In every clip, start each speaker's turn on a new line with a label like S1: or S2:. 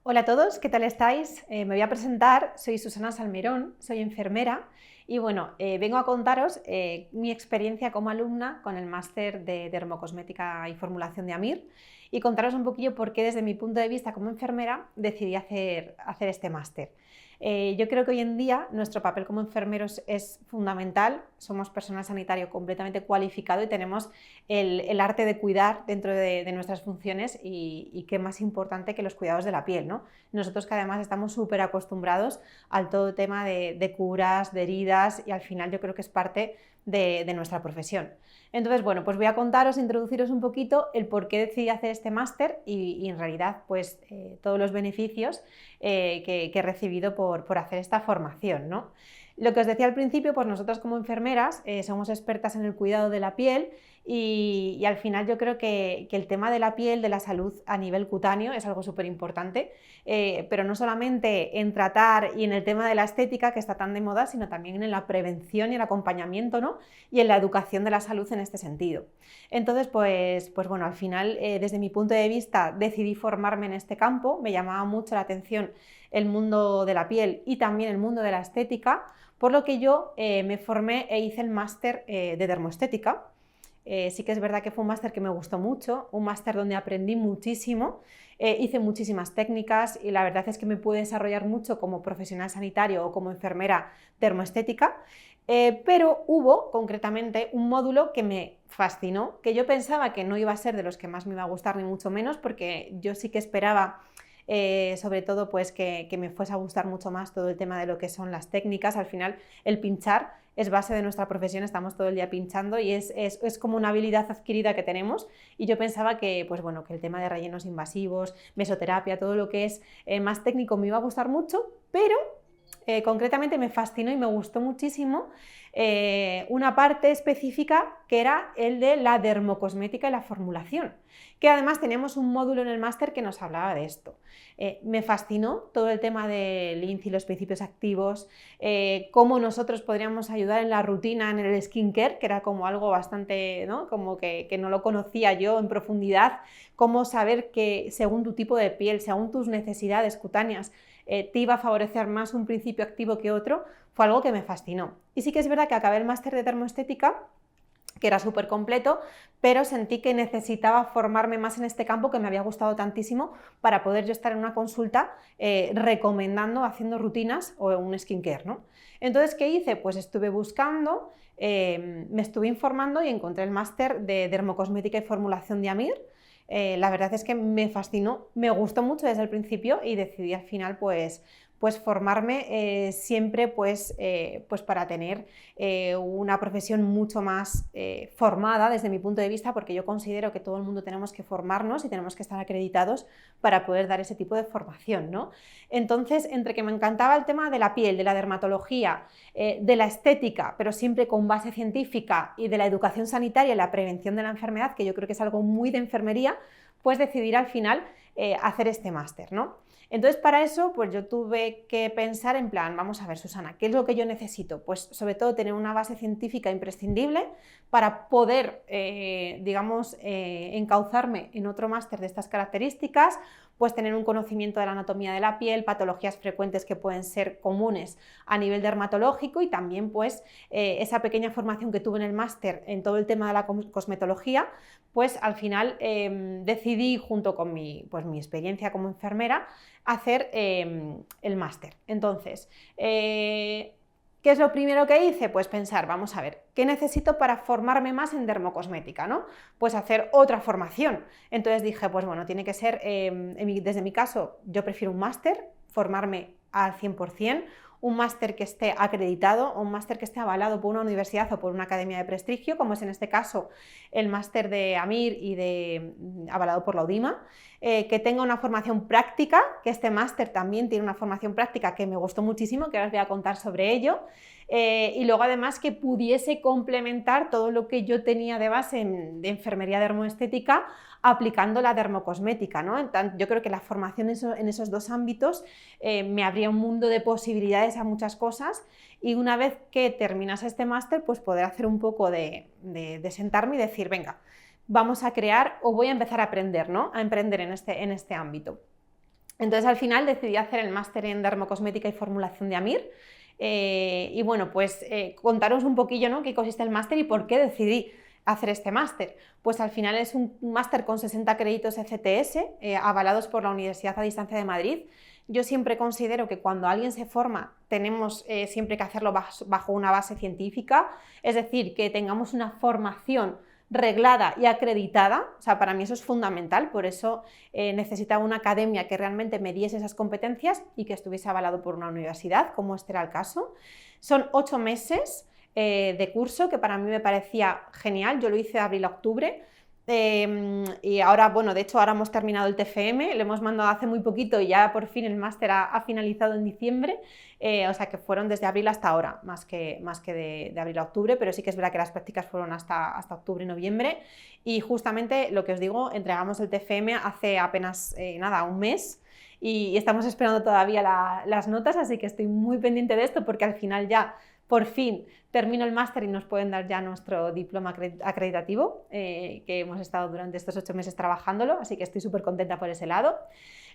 S1: Hola a todos, ¿qué tal estáis? Me voy a presentar, soy Susana Salmerón, soy enfermera y bueno, vengo a contaros mi experiencia como alumna con el máster de dermocosmética y formulación de AMIR y contaros un poquillo por qué desde mi punto de vista como enfermera decidí hacer este máster. Yo creo que hoy en día nuestro papel como enfermeros es fundamental, somos personal sanitario completamente cualificado y tenemos el arte de cuidar dentro de nuestras funciones y qué más importante que los cuidados de la piel, ¿no? Nosotros que además estamos súper acostumbrados al todo tema de curas, de heridas y al final yo creo que es parte de nuestra profesión. Entonces, bueno, pues voy a contaros, introduciros un poquito el por qué decidí hacer este máster y en realidad pues todos los beneficios que he recibido por hacer esta formación, ¿no? Lo que os decía al principio, pues nosotras como enfermeras somos expertas en el cuidado de la piel y al final yo creo que el tema de la piel, de la salud a nivel cutáneo es algo súper importante, pero no solamente en tratar y en el tema de la estética que está tan de moda, sino también en la prevención y el acompañamiento, ¿no? Y en la educación de la salud en este sentido. Entonces, pues bueno, al final desde mi punto de vista decidí formarme en este campo, me llamaba mucho la atención el mundo de la piel y también el mundo de la estética, por lo que yo me formé e hice el máster de dermoestética. Sí que es verdad que fue un máster que me gustó mucho, un máster donde aprendí muchísimo, hice muchísimas técnicas y la verdad es que me pude desarrollar mucho como profesional sanitario o como enfermera dermoestética, pero hubo concretamente un módulo que me fascinó, que yo pensaba que no iba a ser de los que más me iba a gustar ni mucho menos, porque yo sí que esperaba sobre todo pues que me fuese a gustar mucho más todo el tema de lo que son las técnicas. Al final el pinchar es base de nuestra profesión, estamos todo el día pinchando y es como una habilidad adquirida que tenemos y yo pensaba que, pues bueno, que el tema de rellenos invasivos, mesoterapia, todo lo que es más técnico me iba a gustar mucho, pero concretamente me fascinó y me gustó muchísimo una parte específica que era el de la dermocosmética y la formulación, que además teníamos un módulo en el máster que nos hablaba de esto. Me fascinó todo el tema del INCI, los principios activos, cómo nosotros podríamos ayudar en la rutina, en el skincare, que era como algo bastante, ¿no? Como que no lo conocía yo en profundidad, cómo saber que según tu tipo de piel, según tus necesidades cutáneas, te iba a favorecer más un principio activo que otro, fue algo que me fascinó. Y sí que es verdad que acabé el máster de dermoestética, que era súper completo, pero sentí que necesitaba formarme más en este campo que me había gustado tantísimo para poder yo estar en una consulta recomendando, haciendo rutinas o un skincare, ¿no? Entonces, ¿qué hice? Pues estuve buscando, me estuve informando y encontré el máster de dermocosmética y formulación de AMIR. La verdad es que me fascinó, me gustó mucho desde el principio y decidí al final pues formarme siempre pues para tener una profesión mucho más formada desde mi punto de vista, porque yo considero que todo el mundo tenemos que formarnos y tenemos que estar acreditados para poder dar ese tipo de formación, ¿no? Entonces, entre que me encantaba el tema de la piel, de la dermatología, de la estética, pero siempre con base científica y de la educación sanitaria y la prevención de la enfermedad, que yo creo que es algo muy de enfermería, pues decidir al final hacer este máster, ¿no? Entonces, para eso, pues yo tuve que pensar en plan, vamos a ver, Susana, ¿qué es lo que yo necesito? Pues sobre todo tener una base científica imprescindible para poder, digamos, encauzarme en otro máster de estas características, pues tener un conocimiento de la anatomía de la piel, patologías frecuentes que pueden ser comunes a nivel dermatológico y también pues esa pequeña formación que tuve en el máster en todo el tema de la cosmetología, pues al final decidí junto con pues, mi experiencia como enfermera hacer el máster. Entonces, ¿qué es lo primero que hice? Pues pensar, vamos a ver, ¿qué necesito para formarme más en dermocosmética, ¿no? Pues hacer otra formación. Entonces dije, pues bueno, tiene que ser, desde mi caso, yo prefiero un máster, formarme al 100%, un máster que esté acreditado, un máster que esté avalado por una universidad o por una academia de prestigio, como es en este caso el máster de AMIR y avalado por la UDIMA, que tenga una formación práctica, que este máster también tiene una formación práctica que me gustó muchísimo, que ahora os voy a contar sobre ello, y luego además que pudiese complementar todo lo que yo tenía de base de enfermería dermoestética aplicando la dermocosmética, ¿no? Entonces, yo creo que la formación en esos dos ámbitos me abría un mundo de posibilidades a muchas cosas y una vez que terminase este máster, pues poder hacer un poco de sentarme y decir, venga, vamos a crear o voy a empezar a aprender, ¿no? A emprender en este ámbito. Entonces al final decidí hacer el máster en dermocosmética y formulación de AMIR. Y bueno, pues contaros un poquillo, ¿no?, qué consiste el máster y por qué decidí hacer este máster. Pues al final es un máster con 60 créditos ECTS, avalados por la Universidad a Distancia de Madrid. Yo siempre considero que cuando alguien se forma tenemos siempre que hacerlo bajo una base científica, es decir, que tengamos una formación reglada y acreditada. O sea, para mí eso es fundamental, por eso necesitaba una academia que realmente me diese esas competencias y que estuviese avalado por una universidad, como este era el caso. Son 8 meses de curso, que para mí me parecía genial. Yo lo hice de abril a octubre. Y ahora, bueno, de hecho ahora hemos terminado el TFM, lo hemos mandado hace muy poquito y ya por fin el máster ha finalizado en diciembre, o sea que fueron desde abril hasta ahora, más que de abril a octubre, pero sí que es verdad que las prácticas fueron hasta octubre y noviembre, y justamente lo que os digo, entregamos el TFM hace apenas nada, un mes, y estamos esperando todavía las notas, así que estoy muy pendiente de esto porque al final ya por fin termino el máster y nos pueden dar ya nuestro diploma acreditativo, que hemos estado durante estos 8 meses trabajándolo, así que estoy súper contenta por ese lado.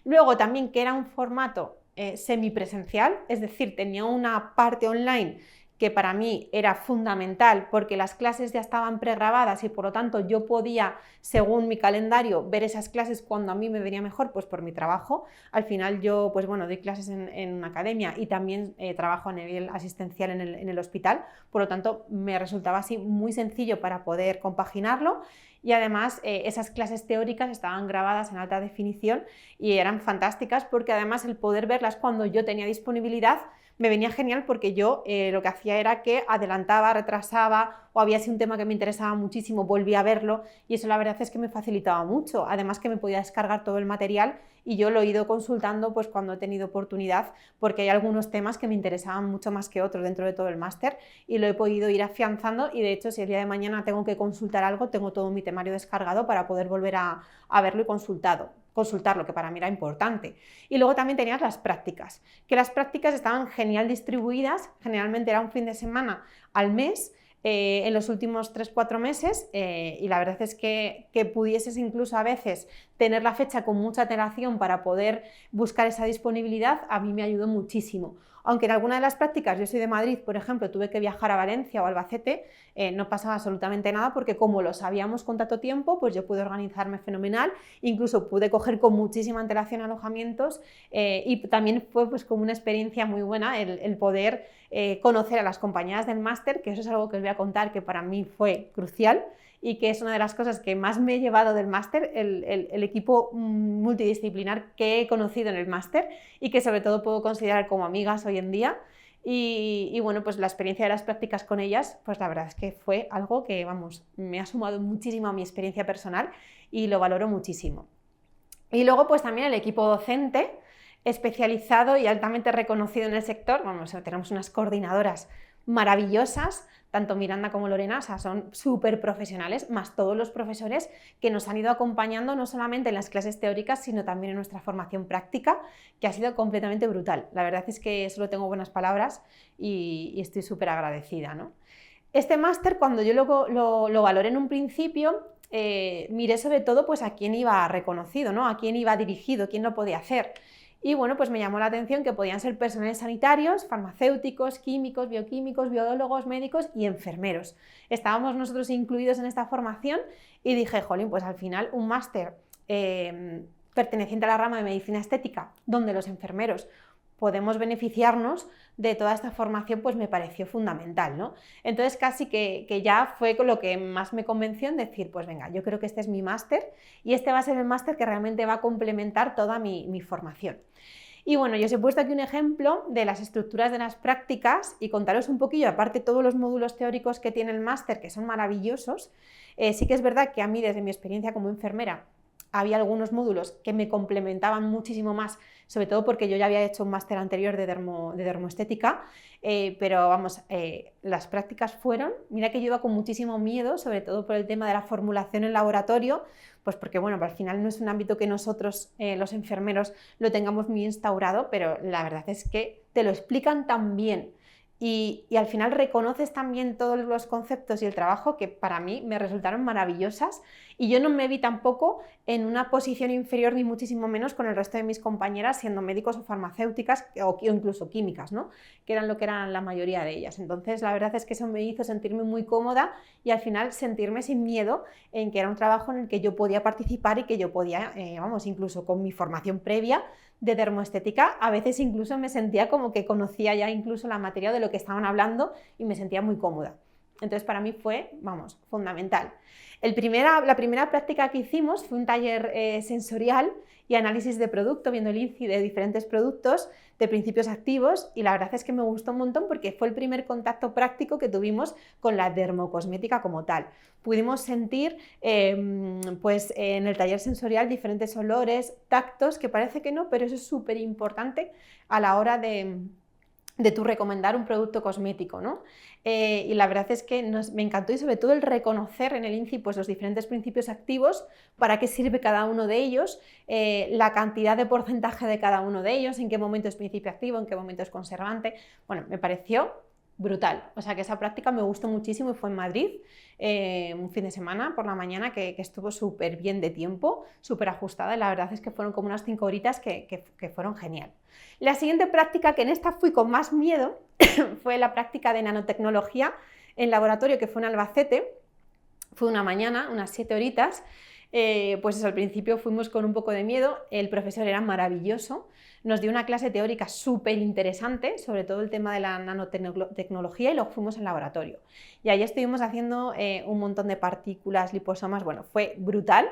S1: Luego también que era un formato semipresencial, es decir, tenía una parte online que para mí era fundamental porque las clases ya estaban pregrabadas y por lo tanto yo podía, según mi calendario, ver esas clases cuando a mí me venía mejor, pues por mi trabajo. Al final yo, pues bueno, doy clases en una academia y también trabajo a nivel asistencial en el hospital, por lo tanto me resultaba así muy sencillo para poder compaginarlo. Y además esas clases teóricas estaban grabadas en alta definición y eran fantásticas porque además el poder verlas cuando yo tenía disponibilidad me venía genial porque yo lo que hacía era que adelantaba, retrasaba, o había sido un tema que me interesaba muchísimo, volvía a verlo, y eso la verdad es que me facilitaba mucho. Además que me podía descargar todo el material y yo lo he ido consultando pues cuando he tenido oportunidad, porque hay algunos temas que me interesaban mucho más que otros dentro de todo el máster y lo he podido ir afianzando, y de hecho si el día de mañana tengo que consultar algo, tengo todo mi temario descargado para poder volver a verlo y consultarlo, que para mí era importante. Y luego también tenías las prácticas, que las prácticas estaban genial distribuidas, generalmente era un fin de semana al mes, en los últimos 3-4 meses, y la verdad es que pudieses incluso a veces tener la fecha con mucha antelación para poder buscar esa disponibilidad, a mí me ayudó muchísimo. Aunque en alguna de las prácticas, yo soy de Madrid, por ejemplo, tuve que viajar a Valencia o Albacete, no pasaba absolutamente nada porque como lo sabíamos con tanto tiempo, pues yo pude organizarme fenomenal, incluso pude coger con muchísima antelación alojamientos, y también fue pues como una experiencia muy buena el poder conocer a las compañeras del máster, que eso es algo que os voy a contar que para mí fue crucial y que es una de las cosas que más me he llevado del máster, el equipo multidisciplinar que he conocido en el máster y que sobre todo puedo considerar como amigas hoy en día. Y bueno, pues la experiencia de las prácticas con ellas, pues la verdad es que fue algo que, vamos, me ha sumado muchísimo a mi experiencia personal y lo valoro muchísimo. Y luego pues también el equipo docente, especializado y altamente reconocido en el sector. Vamos, tenemos unas coordinadoras maravillosas, tanto Miranda como Lorena, o sea, son súper profesionales, más todos los profesores que nos han ido acompañando no solamente en las clases teóricas, sino también en nuestra formación práctica, que ha sido completamente brutal. La verdad es que solo tengo buenas palabras y estoy súper agradecida, ¿no? Este máster, cuando yo lo valoré en un principio, miré sobre todo pues, a quién iba reconocido, ¿no? A quién iba dirigido, quién lo podía hacer. Y bueno, pues me llamó la atención que podían ser personales sanitarios, farmacéuticos, químicos, bioquímicos, biólogos, médicos y enfermeros. Estábamos nosotros incluidos en esta formación y dije, jolín, pues al final un máster perteneciente a la rama de medicina estética, donde los enfermeros podemos beneficiarnos de toda esta formación, pues me pareció fundamental, ¿no? Entonces casi que ya fue lo que más me convenció en decir, pues venga, yo creo que este es mi máster y este va a ser el máster que realmente va a complementar toda mi formación. Y bueno, yo os he puesto aquí un ejemplo de las estructuras de las prácticas y contaros un poquillo, aparte todos los módulos teóricos que tiene el máster, que son maravillosos. Sí que es verdad que a mí, desde mi experiencia como enfermera, había algunos módulos que me complementaban muchísimo más, sobre todo porque yo ya había hecho un máster anterior de dermoestética, pero vamos, las prácticas fueron, mira que yo iba con muchísimo miedo, sobre todo por el tema de la formulación en laboratorio, pues porque bueno, al final no es un ámbito que nosotros, los enfermeros, lo tengamos muy instaurado, pero la verdad es que te lo explican tan bien y al final reconoces también todos los conceptos y el trabajo que para mí me resultaron maravillosas y yo no me vi tampoco en una posición inferior ni muchísimo menos con el resto de mis compañeras siendo médicos o farmacéuticas o incluso químicas, ¿no? Que eran lo que eran la mayoría de ellas. Entonces la verdad es que eso me hizo sentirme muy cómoda y al final sentirme sin miedo en que era un trabajo en el que yo podía participar y que yo podía, vamos, incluso con mi formación previa de dermoestética, a veces incluso me sentía como que conocía ya incluso la materia de lo que estaban hablando y me sentía muy cómoda. Entonces para mí fue, vamos, fundamental. La primera práctica que hicimos fue un taller sensorial y análisis de producto, viendo el INCI de diferentes productos, de principios activos, y la verdad es que me gustó un montón porque fue el primer contacto práctico que tuvimos con la dermocosmética como tal. Pudimos sentir pues, en el taller sensorial diferentes olores, tactos, que parece que no, pero eso es súper importante a la hora de tú recomendar un producto cosmético, ¿no? Y la verdad es que me encantó y sobre todo el reconocer en el INCI pues, los diferentes principios activos, para qué sirve cada uno de ellos, la cantidad de porcentaje de cada uno de ellos, en qué momento es principio activo, en qué momento es conservante. Bueno, me pareció brutal, o sea que esa práctica me gustó muchísimo y fue en Madrid, un fin de semana por la mañana que estuvo súper bien de tiempo, súper ajustada y la verdad es que fueron como unas 5 horitas que fueron genial. La siguiente práctica, que en esta fui con más miedo, fue la práctica de nanotecnología en laboratorio, que fue en Albacete. Fue una mañana, unas 7 horitas. Pues eso, al principio fuimos con un poco de miedo, el profesor era maravilloso, nos dio una clase teórica súper interesante, sobre todo el tema de la nanotecnología, y luego fuimos al laboratorio. Y ahí estuvimos haciendo un montón de partículas, liposomas, bueno, fue brutal.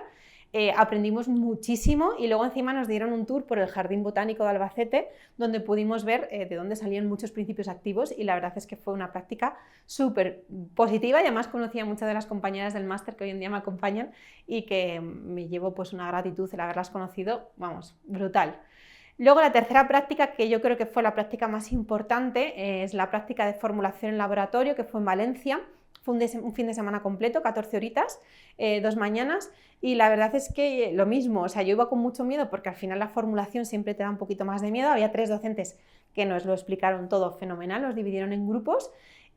S1: Aprendimos muchísimo y luego encima nos dieron un tour por el Jardín Botánico de Albacete, donde pudimos ver de dónde salían muchos principios activos, y la verdad es que fue una práctica súper positiva y además conocí a muchas de las compañeras del máster que hoy en día me acompañan y que me llevo pues una gratitud el haberlas conocido, vamos, brutal. Luego la tercera práctica, que yo creo que fue la práctica más importante, es la práctica de formulación en laboratorio, que fue en Valencia. Fue un fin de semana completo, 14 horitas, 2 mañanas, y la verdad es que lo mismo, o sea, yo iba con mucho miedo porque al final la formulación siempre te da un poquito más de miedo. Había 3 docentes que nos lo explicaron todo fenomenal, nos dividieron en grupos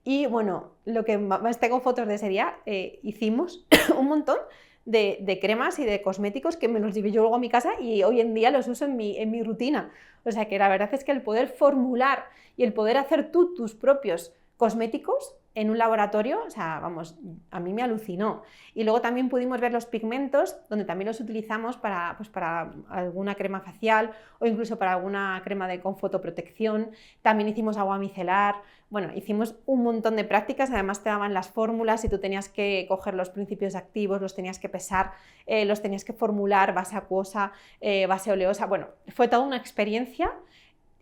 S1: y bueno, lo que más tengo fotos de ese día, hicimos un montón de cremas y de cosméticos que me los llevé yo luego a mi casa y hoy en día los uso en mi rutina. O sea que la verdad es que el poder formular y el poder hacer tú tus propios cosméticos en un laboratorio, o sea, vamos, a mí me alucinó. Y luego también pudimos ver los pigmentos, donde también los utilizamos para, pues para alguna crema facial o incluso para alguna crema con fotoprotección. También hicimos agua micelar. Bueno, hicimos un montón de prácticas, además te daban las fórmulas y tú tenías que coger los principios activos, los tenías que pesar, los tenías que formular, base acuosa, base oleosa. Bueno, fue toda una experiencia.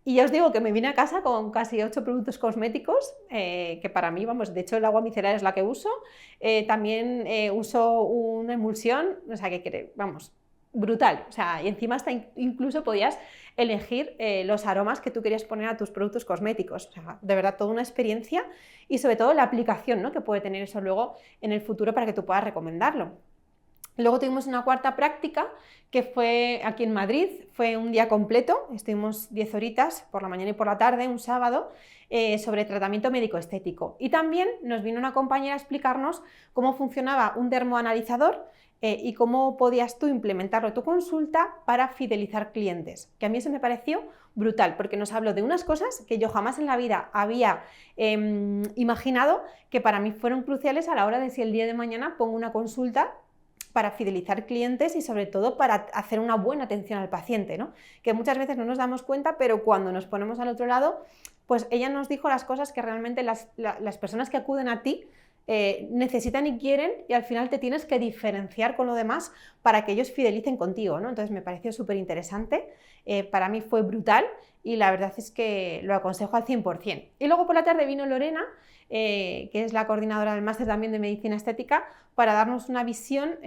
S1: Y ya os digo que me vine a casa con casi 8 productos cosméticos, que para mí, vamos, de hecho el agua micelar es la que uso, también uso una emulsión, o sea que, vamos, brutal, o sea, y encima hasta incluso podías elegir los aromas que tú querías poner a tus productos cosméticos, o sea, de verdad toda una experiencia y sobre todo la aplicación, ¿no?, que puede tener eso luego en el futuro para que tú puedas recomendarlo. Luego tuvimos una cuarta práctica que fue aquí en Madrid, fue un día completo, estuvimos 10 horitas por la mañana y por la tarde, un sábado, sobre tratamiento médico-estético. Y también nos vino una compañera a explicarnos cómo funcionaba un dermoanalizador y cómo podías tú implementarlo en tu consulta para fidelizar clientes, que a mí eso me pareció brutal, porque nos habló de unas cosas que yo jamás en la vida había imaginado que para mí fueron cruciales a la hora de si el día de mañana pongo una consulta para fidelizar clientes y sobre todo para hacer una buena atención al paciente, ¿no? Que muchas veces no nos damos cuenta, pero cuando nos ponemos al otro lado, pues ella nos dijo las cosas que realmente las personas que acuden a ti necesitan y quieren, y al final te tienes que diferenciar con lo demás para que ellos fidelicen contigo, ¿no? Entonces me pareció súper interesante, para mí fue brutal y la verdad es que lo aconsejo al 100%. Y luego por la tarde vino Lorena, que es la coordinadora del máster también de medicina estética, para darnos una visión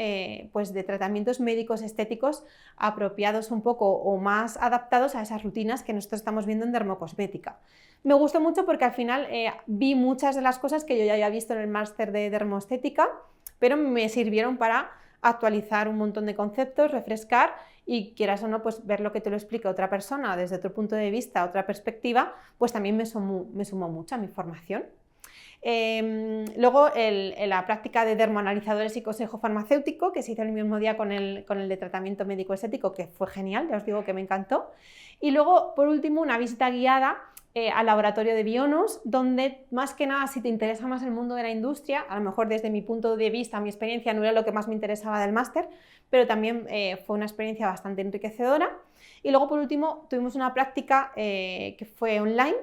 S1: pues de tratamientos médicos estéticos apropiados un poco o más adaptados a esas rutinas que nosotros estamos viendo en dermocosmética. Me gustó mucho porque al final vi muchas de las cosas que yo ya había visto en el máster de dermoestética, pero me sirvieron para actualizar un montón de conceptos, refrescar y quieras o no, pues ver lo que te lo explica otra persona desde otro punto de vista, otra perspectiva, pues también me sumó mucho a mi formación. Luego la práctica de dermoanalizadores y consejo farmacéutico, que se hizo el mismo día con el de tratamiento médico estético, que fue genial, ya os digo que me encantó. Y luego, por último, una visita guiada al laboratorio de Bionos, donde más que nada, si te interesa más el mundo de la industria, a lo mejor desde mi punto de vista, mi experiencia no era lo que más me interesaba del máster, pero también fue una experiencia bastante enriquecedora. Y luego, por último, tuvimos una práctica que fue online,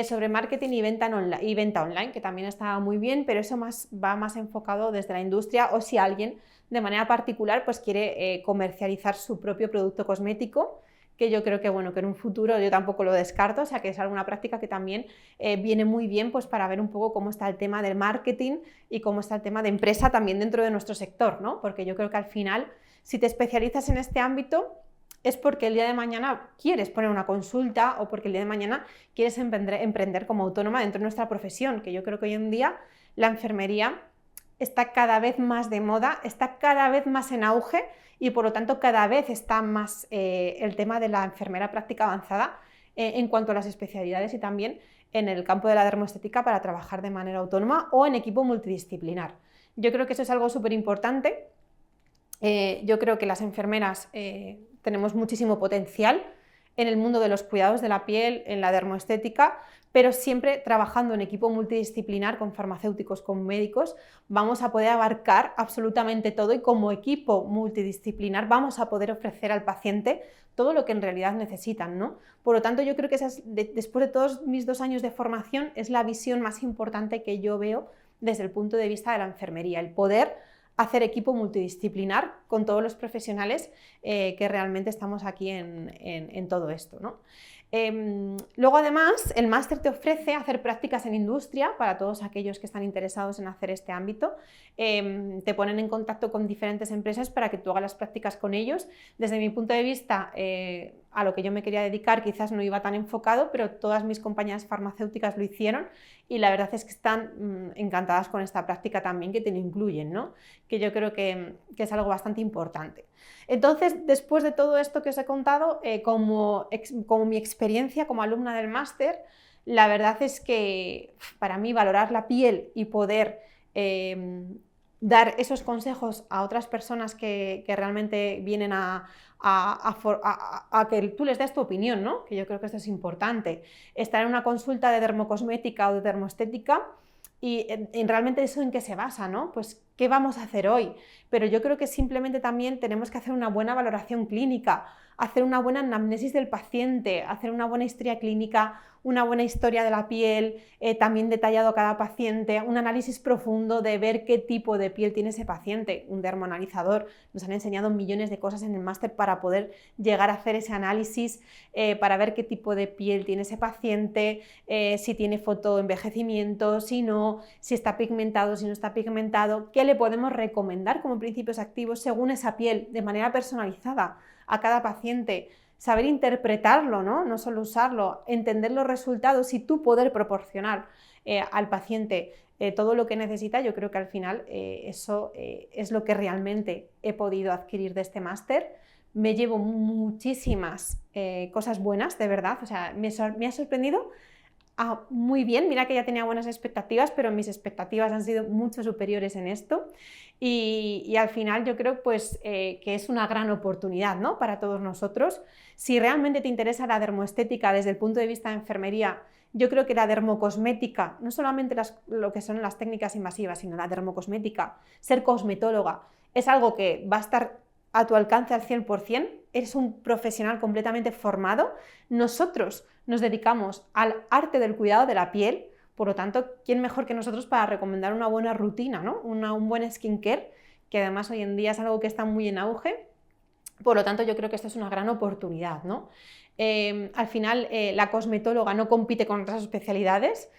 S1: sobre marketing y venta online, que también estaba muy bien, pero eso va más enfocado desde la industria, o si alguien de manera particular pues quiere comercializar su propio producto cosmético, que yo creo que, bueno, que en un futuro yo tampoco lo descarto, o sea que es alguna práctica que también viene muy bien pues para ver un poco cómo está el tema del marketing y cómo está el tema de empresa también dentro de nuestro sector, ¿no? Porque yo creo que al final, si te especializas en este ámbito, es porque el día de mañana quieres poner una consulta o porque el día de mañana quieres emprender como autónoma dentro de nuestra profesión, que yo creo que hoy en día la enfermería está cada vez más de moda, está cada vez más en auge y por lo tanto cada vez está más el tema de la enfermera práctica avanzada en cuanto a las especialidades y también en el campo de la dermoestética para trabajar de manera autónoma o en equipo multidisciplinar. Yo creo que eso es algo súper importante. Yo creo que las enfermeras tenemos muchísimo potencial en el mundo de los cuidados de la piel, en la dermoestética, pero siempre trabajando en equipo multidisciplinar con farmacéuticos, con médicos, vamos a poder abarcar absolutamente todo y como equipo multidisciplinar vamos a poder ofrecer al paciente todo lo que en realidad necesitan, ¿no? Por lo tanto, yo creo que después de todos mis 2 años de formación es la visión más importante que yo veo desde el punto de vista de la enfermería, el poder hacer equipo multidisciplinar con todos los profesionales que realmente estamos aquí en todo esto, ¿no? Luego, además, el máster te ofrece hacer prácticas en industria para todos aquellos que están interesados en hacer este ámbito. Te ponen en contacto con diferentes empresas para que tú hagas las prácticas con ellos. Desde mi punto de vista, a lo que yo me quería dedicar quizás no iba tan enfocado, pero todas mis compañeras farmacéuticas lo hicieron y la verdad es que están encantadas con esta práctica también que te lo incluyen, ¿no? Que yo creo que es algo bastante importante. Entonces, después de todo esto que os he contado, como mi experiencia como alumna del máster, la verdad es que para mí valorar la piel y poder dar esos consejos a otras personas que realmente vienen a que tú les des tu opinión, ¿no? Que yo creo que esto es importante. Estar en una consulta de dermocosmética o de dermoestética y realmente eso en qué se basa, ¿no? Pues ¿qué vamos a hacer hoy? Pero yo creo que simplemente también tenemos que hacer una buena valoración clínica, hacer una buena anamnesis del paciente, hacer una buena historia clínica, una buena historia de la piel, también detallado a cada paciente, un análisis profundo de ver qué tipo de piel tiene ese paciente, un dermoanalizador. Nos han enseñado millones de cosas en el máster para poder llegar a hacer ese análisis, para ver qué tipo de piel tiene ese paciente, si tiene fotoenvejecimiento, si no, si está pigmentado, si no está pigmentado, qué le podemos recomendar como principios activos según esa piel, de manera personalizada a cada paciente. Saber interpretarlo, ¿no? No solo usarlo, entender los resultados y tú poder proporcionar al paciente todo lo que necesita. Yo creo que al final eso es lo que realmente he podido adquirir de este máster. Me llevo muchísimas cosas buenas, de verdad, o sea, me ha sorprendido muy bien. Mira que ya tenía buenas expectativas, pero mis expectativas han sido mucho superiores en esto y al final yo creo pues, que es una gran oportunidad, ¿no? Para todos nosotros. Si realmente te interesa la dermoestética desde el punto de vista de enfermería, yo creo que la dermocosmética, no solamente lo que son las técnicas invasivas, sino la dermocosmética, ser cosmetóloga, es algo que va a estar a tu alcance al 100%, eres un profesional completamente formado. Nosotros nos dedicamos al arte del cuidado de la piel, por lo tanto, ¿quién mejor que nosotros para recomendar una buena rutina, ¿no? Un buen skincare, que además hoy en día es algo que está muy en auge? Por lo tanto, yo creo que esto es una gran oportunidad, ¿no? Al final, la cosmetóloga no compite con otras especialidades,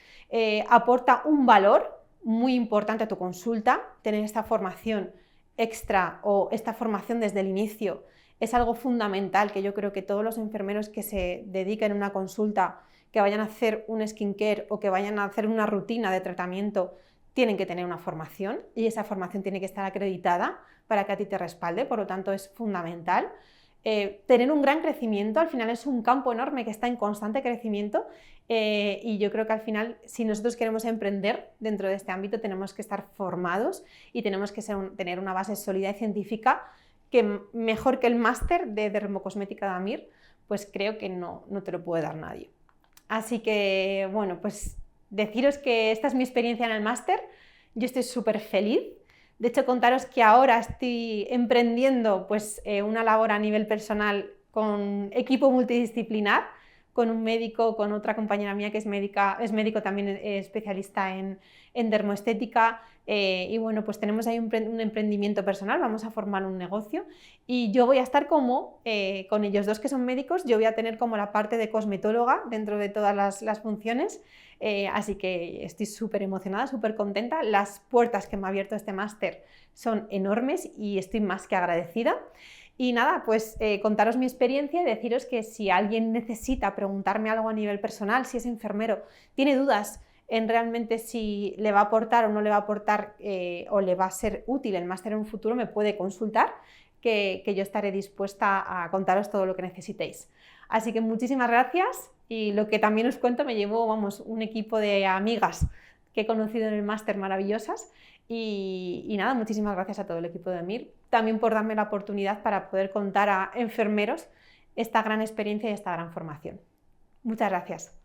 S1: aporta un valor muy importante a tu consulta. Tener esta formación extra o esta formación desde el inicio es algo fundamental que yo creo que todos los enfermeros que se dediquen a una consulta, que vayan a hacer un skincare o que vayan a hacer una rutina de tratamiento, tienen que tener una formación y esa formación tiene que estar acreditada para que a ti te respalde, por lo tanto es fundamental. Tener un gran crecimiento, al final es un campo enorme que está en constante crecimiento y yo creo que al final si nosotros queremos emprender dentro de este ámbito tenemos que estar formados y tenemos que tener una base sólida y científica que mejor que el máster de dermocosmética de AMIR, pues creo que no te lo puede dar nadie. Así que bueno, pues deciros que esta es mi experiencia en el máster, yo estoy súper feliz. De hecho, contaros que ahora estoy emprendiendo pues, una labor a nivel personal con equipo multidisciplinar, con un médico, con otra compañera mía que es médico también especialista en dermoestética y bueno, pues tenemos ahí un emprendimiento personal, vamos a formar un negocio y yo voy a estar como, con ellos dos que son médicos, yo voy a tener como la parte de cosmetóloga dentro de todas las funciones, así que estoy súper emocionada, súper contenta, las puertas que me ha abierto este máster son enormes y estoy más que agradecida. Y nada, pues contaros mi experiencia y deciros que si alguien necesita preguntarme algo a nivel personal, si es enfermero, tiene dudas en realmente si le va a aportar o no le va a aportar o le va a ser útil el máster en un futuro, me puede consultar, que yo estaré dispuesta a contaros todo lo que necesitéis. Así que muchísimas gracias y lo que también os cuento, me llevo, vamos, un equipo de amigas que he conocido en el máster maravillosas. Y nada, muchísimas gracias a todo el equipo de AMIR, también por darme la oportunidad para poder contar a enfermeros esta gran experiencia y esta gran formación. Muchas gracias.